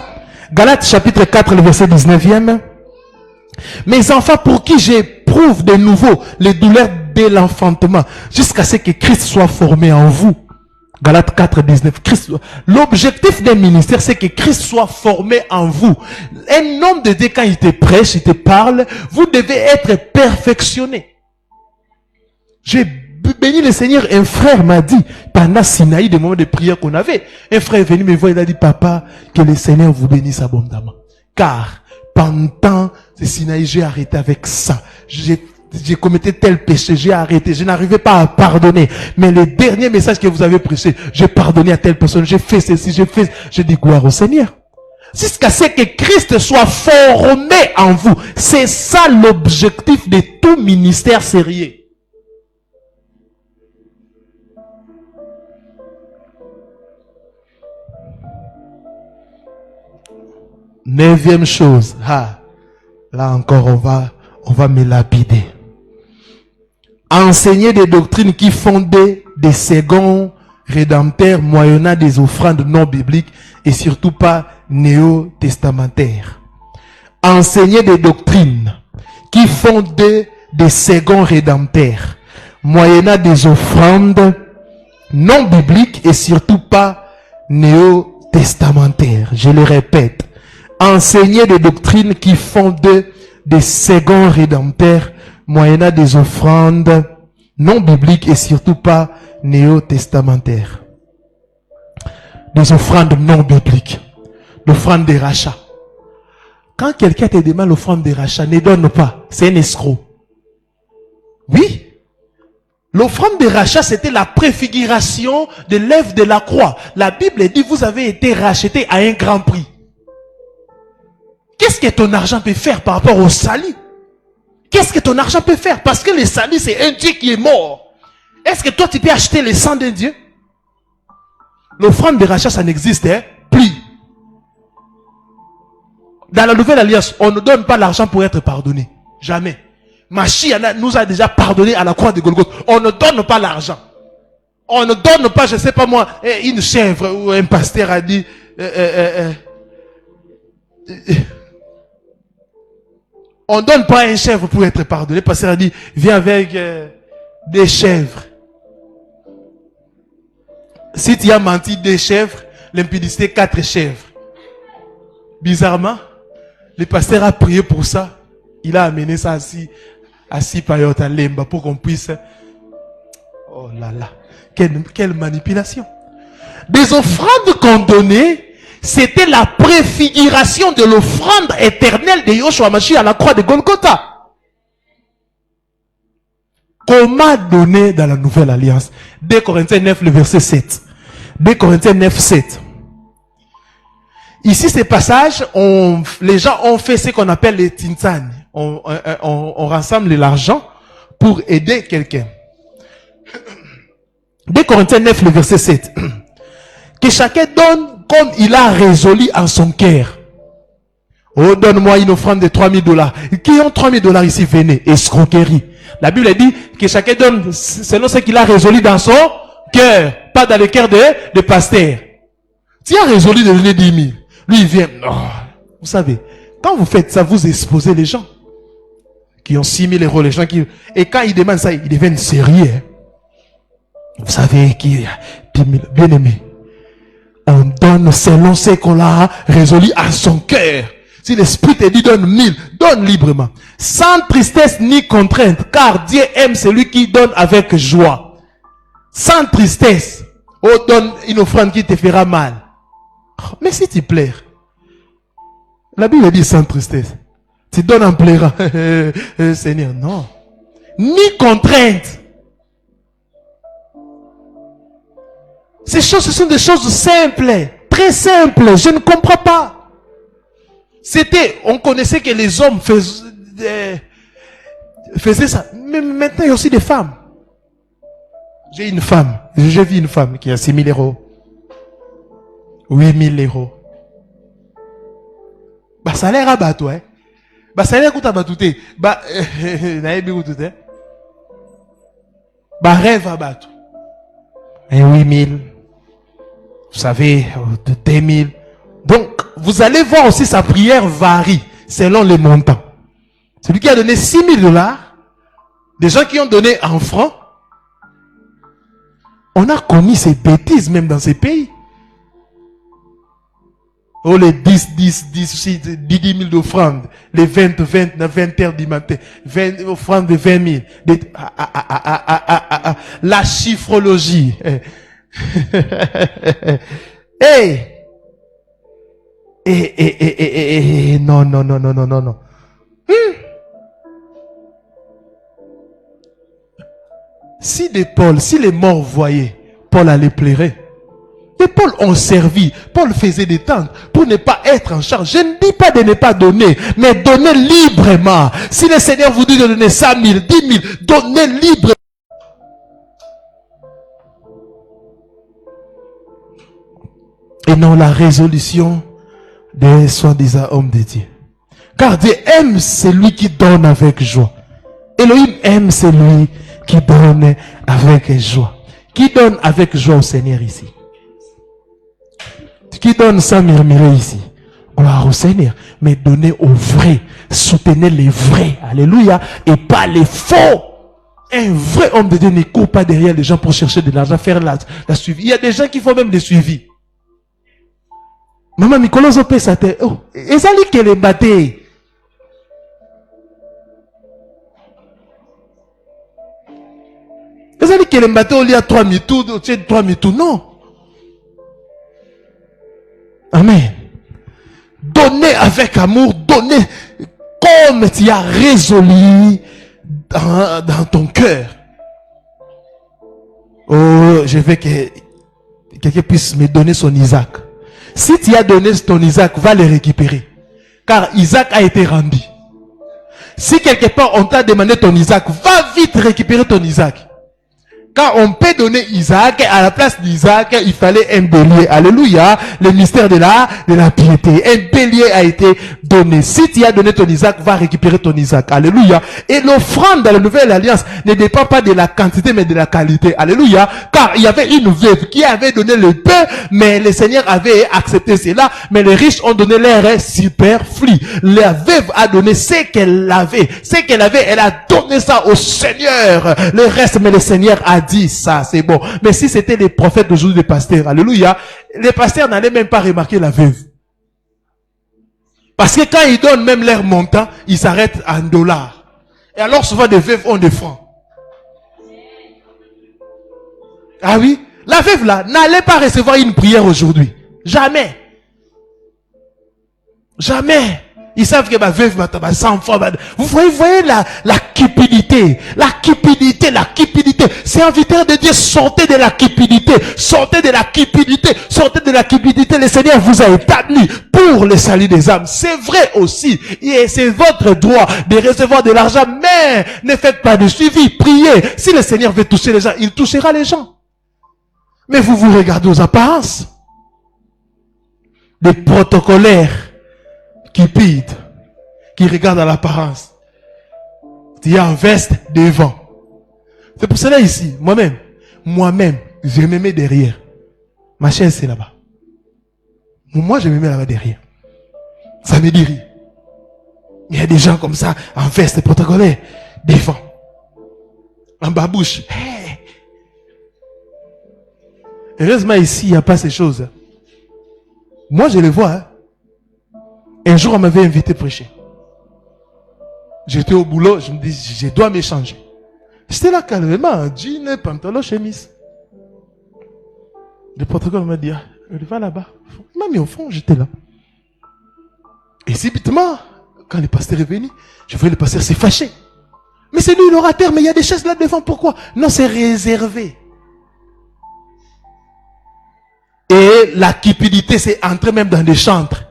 Galates chapitre 4, le verset 19e. Mes enfants, pour qui j'éprouve de nouveau les douleurs de l'enfantement, jusqu'à ce que Christ soit formé en vous. Galates 4, 19. L'objectif d'un ministère, c'est que Christ soit formé en vous. Un homme de Dieu, quand il te prêche, il te parle, vous devez être perfectionné. J'ai béni le Seigneur, un frère m'a dit, pendant Sinaï, des moments de prière qu'on avait, un frère est venu me voir, il a dit, papa, que le Seigneur vous bénisse abondamment. Car, pendant ce Sinaï, j'ai arrêté avec ça. J'ai commetté tel péché, j'ai arrêté, je n'arrivais pas à pardonner. Mais le dernier message que vous avez prêché, j'ai pardonné à telle personne, j'ai fait ceci, j'ai dit gloire au Seigneur. Jusqu'à ce que Christ soit formé en vous. C'est ça l'objectif de tout ministère sérieux. Neuvième chose, là encore on va me lapider. Enseigner des doctrines qui fondaient des seconds rédempteurs moyennant des offrandes non bibliques et surtout pas néo-testamentaires. Enseigner des doctrines qui fondaient des seconds rédempteurs moyennant des offrandes non bibliques et surtout pas néo-testamentaires. Je le répète. Enseigner des doctrines qui fondent des seconds rédempteurs moyennant des offrandes non bibliques et surtout pas néo-testamentaires. Des offrandes non bibliques. L'offrande des rachats. Quand quelqu'un te demande l'offrande des rachats, ne donne pas. C'est un escroc. Oui. L'offrande des rachats, c'était la préfiguration de l'œuvre de la croix. La Bible dit, vous avez été rachetés à un grand prix. Qu'est-ce que ton argent peut faire par rapport au salut? Qu'est-ce que ton argent peut faire? Parce que le salut, c'est un Dieu qui est mort. Est-ce que toi, tu peux acheter le sang d'un Dieu? L'offrande de rachat, ça n'existe plus. Dans la nouvelle alliance, on ne donne pas l'argent pour être pardonné. Jamais. Mashiach nous a déjà pardonné à la croix de Golgotha. On ne donne pas l'argent. On ne donne pas, je ne sais pas moi, une chèvre ou un pasteur a dit... on ne donne pas un chèvre pour être pardonné. Le pasteur a dit, viens avec des chèvres. Si tu as menti des chèvres, l'impudicité 4 chèvres. Bizarrement, le pasteur a prié pour ça. Il a amené ça assis payote à Lemba pour qu'on puisse... Oh là là, quelle manipulation. Des offrandes qu'on donnait, c'était la préfiguration de l'offrande éternelle de Yoshua Mashiach à la croix de Golgotha. Comment donner dans la nouvelle alliance? 2 Corinthiens 9, le verset 7. 2 Corinthiens 9, 7. Ici, ces passages, les gens ont fait ce qu'on appelle les tintan. On rassemble l'argent pour aider quelqu'un. 2 Corinthiens 9, le verset 7. Que chacun donne comme il a résolu en son cœur. Oh, donne-moi une offrande de $3,000. Qui ont $3,000 ici, venez, escroquerie. La Bible dit que chacun donne selon ce qu'il a résolu dans son cœur, pas dans le cœur de pasteur. Tu as résolu de donner 10 000. Lui, il vient. Oh, vous savez, quand vous faites ça, vous exposez les gens qui ont 6 000 €, les gens qui... Et quand ils demandent ça, ils deviennent sérieux. Hein. Vous savez qui 10 000, bien aimé. On donne selon ce qu'on a résolu à son cœur. Si l'Esprit te dit donne 1000, donne librement. Sans tristesse ni contrainte, car Dieu aime celui qui donne avec joie. Sans tristesse. Oh, donne une offrande qui te fera mal. Mais si tu pleures, la Bible dit sans tristesse. Tu donnes en pleurant. Seigneur, non. Ni contrainte. Ces choses, ce sont des choses simples, très simples. Je ne comprends pas. On connaissait que les hommes faisaient ça. Mais maintenant, il y a aussi des femmes. J'ai vu une femme qui a 6 000 €. 8 000 €. Bah, salaire à bateau, hein. Bah, salaire coûte à bateau, bah, bah, rêve à bateau. Et 8000. Vous savez, de 2000. Donc, vous allez voir aussi sa prière varie selon les montants. Celui qui a donné $6,000, des gens qui ont donné en francs, on a commis ces bêtises même dans ces pays. Oh, les 10 000 d'offrandes, les 20 heures du matin, 20 offrandes de 20 000. La chiffrologie. Non. Si les morts voyaient, Paul allait pleurer. Et Paul ont servi. Paul faisait des tentes pour ne pas être en charge. Je ne dis pas de ne pas donner, mais donner librement. Si le Seigneur vous dit de donner 100 000, 10 000, donnez librement. Et non la résolution des soi-disant hommes de Dieu. Car Dieu aime celui qui donne avec joie. Elohim aime celui qui donne avec joie. Qui donne avec joie au Seigneur ici? Qui donne sans murmurer ici? Gloire au Seigneur. Mais donnez aux vrais. Soutenez les vrais. Alléluia. Et pas les faux. Un vrai homme de Dieu ne court pas derrière les gens pour chercher de l'argent, faire la suivi. Il y a des gens qui font même des suivis. Maman Mikolo Zopé, ça te... Oh, ezali kele bate. Ezali kele bate, on lit à 3 mitou, 3 mitou, non. Amen. Donnez avec amour, donnez comme tu as résolu dans ton cœur. Oh, je veux que quelqu'un puisse me donner son Isaac. Si tu as donné ton Isaac, va le récupérer. Car Isaac a été rendu. Si quelque part on t'a demandé ton Isaac, va vite récupérer ton Isaac. Quand on peut donner Isaac, à la place d'Isaac, il fallait un bélier. Alléluia. Le mystère de la piété. Un bélier a été donné. Si tu as donné ton Isaac, va récupérer ton Isaac. Alléluia. Et l'offrande dans la nouvelle alliance ne dépend pas de la quantité, mais de la qualité. Alléluia. Car il y avait une veuve qui avait donné le peu, mais le Seigneur avait accepté cela, mais les riches ont donné leur superflu. La veuve a donné ce qu'elle avait. Ce qu'elle avait, elle a donné ça au Seigneur. Le reste, mais le Seigneur a dit ça, c'est bon. Mais si c'était les prophètes d'aujourd'hui, les pasteurs, alléluia, les pasteurs n'allaient même pas remarquer la veuve. Parce que quand ils donnent même leur montant, ils s'arrêtent en dollars. Et alors souvent des veuves ont des francs. Ah oui, la veuve là n'allait pas recevoir une prière aujourd'hui. Jamais. Jamais. Ils savent que ma veuve va 100 fois. Vous voyez la cupidité. La cupidité. C'est invité de dire sortez de la cupidité. Sortez de la cupidité. Sortez de la cupidité. Le Seigneur vous a établi pour le salut des âmes. C'est vrai aussi. Et c'est votre droit de recevoir de l'argent. Mais ne faites pas de suivi. Priez. Si le Seigneur veut toucher les gens, il touchera les gens. Mais vous regardez aux apparences. Des protocolaires cupides, qui regardent à l'apparence. Il y a un veste devant. C'est pour cela ici, moi-même, je me mets derrière. Ma chaise, c'est là-bas. Moi, je me mets là-bas derrière. Ça me dit rire. Il y a des gens comme ça, en veste protocolaire, devant. En babouche. Hey. Heureusement, ici, il n'y a pas ces choses. Moi, je les vois. Hein. Un jour, on m'avait invité à prêcher. J'étais au boulot, je me dis, je dois m'échanger. J'étais là calmement, jean, pantalon, chemise. Le protocole m'a dit, va là-bas. Il m'a mis au fond, j'étais là. Et subitement, quand le pasteur est venu, je voyais le pasteur s'est fâché. Mais c'est lui l'orateur, mais il y a des chaises là devant, pourquoi? Non, c'est réservé. Et la cupidité, c'est entrer même dans des chantres.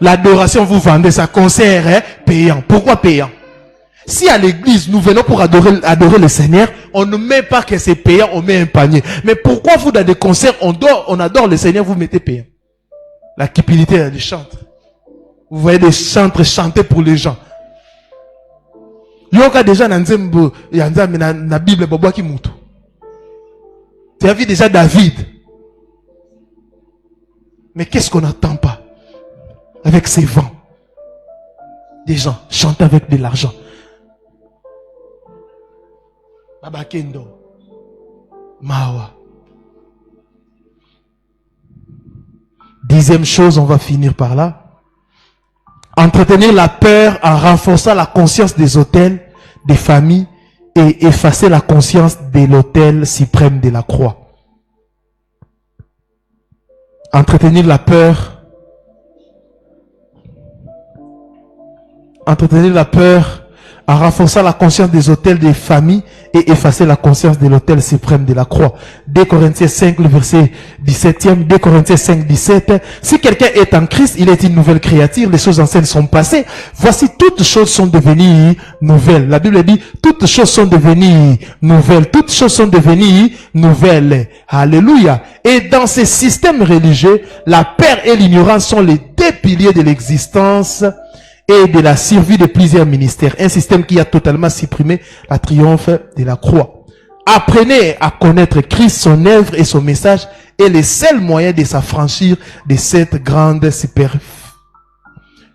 L'adoration, vous vendez ça, concert hein, payant. Pourquoi payant? Si à l'église, nous venons pour adorer le Seigneur, on ne met pas que c'est payant, on met un panier. Mais pourquoi vous, dans des concerts, on adore le Seigneur, vous mettez payant? La cupidité, elle chante. Vous voyez des chantres chanter pour les gens. Yoka déjà na nzembo ya nzambe na Bible babwaki mutu. Tu as vu déjà David. Mais qu'est-ce qu'on n'entend pas avec ces vents? Des gens chantent avec de l'argent. Baba Kendo. Mawa. 10e chose, on va finir par là. Entretenir la peur en renforçant la conscience des autels, des familles et effacer la conscience de l'autel suprême de la croix. Entretenir la peur. Entretenir la peur en renforçant la conscience des autels des familles et effacer la conscience de l'autel suprême de la croix. 2 Corinthiens 5, le verset 17e, 2 Corinthiens 5, 17. Si quelqu'un est en Christ, il est une nouvelle créature, les choses anciennes sont passées. Voici, toutes choses sont devenues nouvelles. La Bible dit, toutes choses sont devenues nouvelles. Toutes choses sont devenues nouvelles. Alléluia. Et dans ces systèmes religieux, la peur et l'ignorance sont les deux piliers de l'existence et de la survie de plusieurs ministères. Un système qui a totalement supprimé la triomphe de la croix. Apprenez à connaître Christ, son œuvre et son message est le seul moyen de s'affranchir de cette grande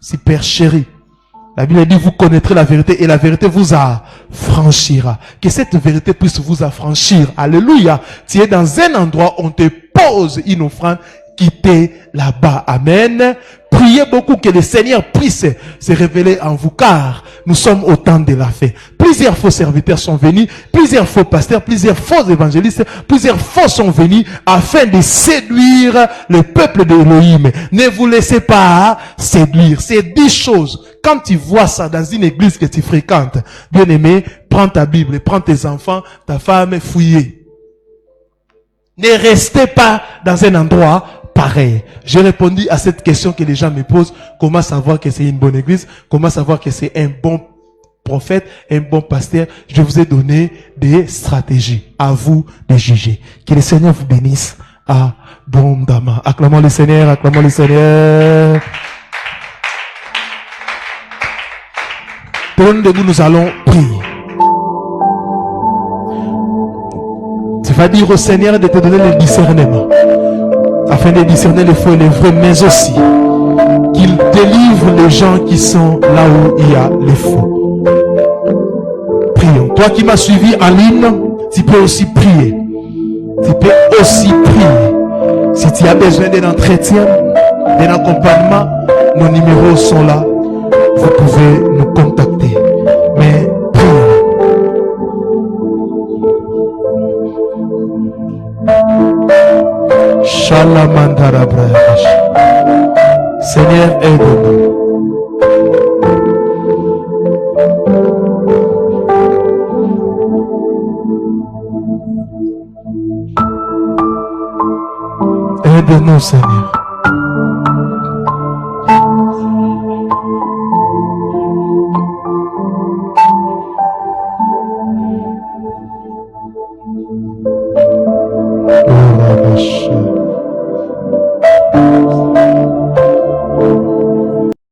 supercherie. La Bible dit, vous connaîtrez la vérité et la vérité vous affranchira. Que cette vérité puisse vous affranchir. Alléluia. Tu es dans un endroit où on te pose une offrande, quittez là-bas. Amen. Priez beaucoup que le Seigneur puisse se révéler en vous, car nous sommes au temps de la fin. Plusieurs faux serviteurs sont venus, plusieurs faux pasteurs, plusieurs faux évangélistes, plusieurs faux sont venus afin de séduire le peuple d'Élohim. Ne vous laissez pas séduire. C'est 10 choses. Quand tu vois ça dans une église que tu fréquentes, bien aimé, prends ta Bible, prends tes enfants, ta femme, fouillez. Ne restez pas dans un endroit pareil. J'ai répondu à cette question que les gens me posent. Comment savoir que c'est une bonne église? Comment savoir que c'est un bon prophète, un bon pasteur? Je vous ai donné des stratégies. À vous de juger. Que le Seigneur vous bénisse abondamment. Acclamons le Seigneur, acclamons le Seigneur. Pour nous, nous allons prier. Tu vas dire au Seigneur de te donner le discernement, afin de discerner les faux et les vrais, mais aussi qu'il délivre les gens qui sont là où il y a les faux. Prions. Toi qui m'as suivi en ligne, tu peux aussi prier. Tu peux aussi prier. Si tu as besoin d'un entretien, d'un accompagnement, nos numéros sont là. Vous pouvez nous contacter. Mais prions. Seigneur, aide-nous. Aide-nous, Seigneur. Oh,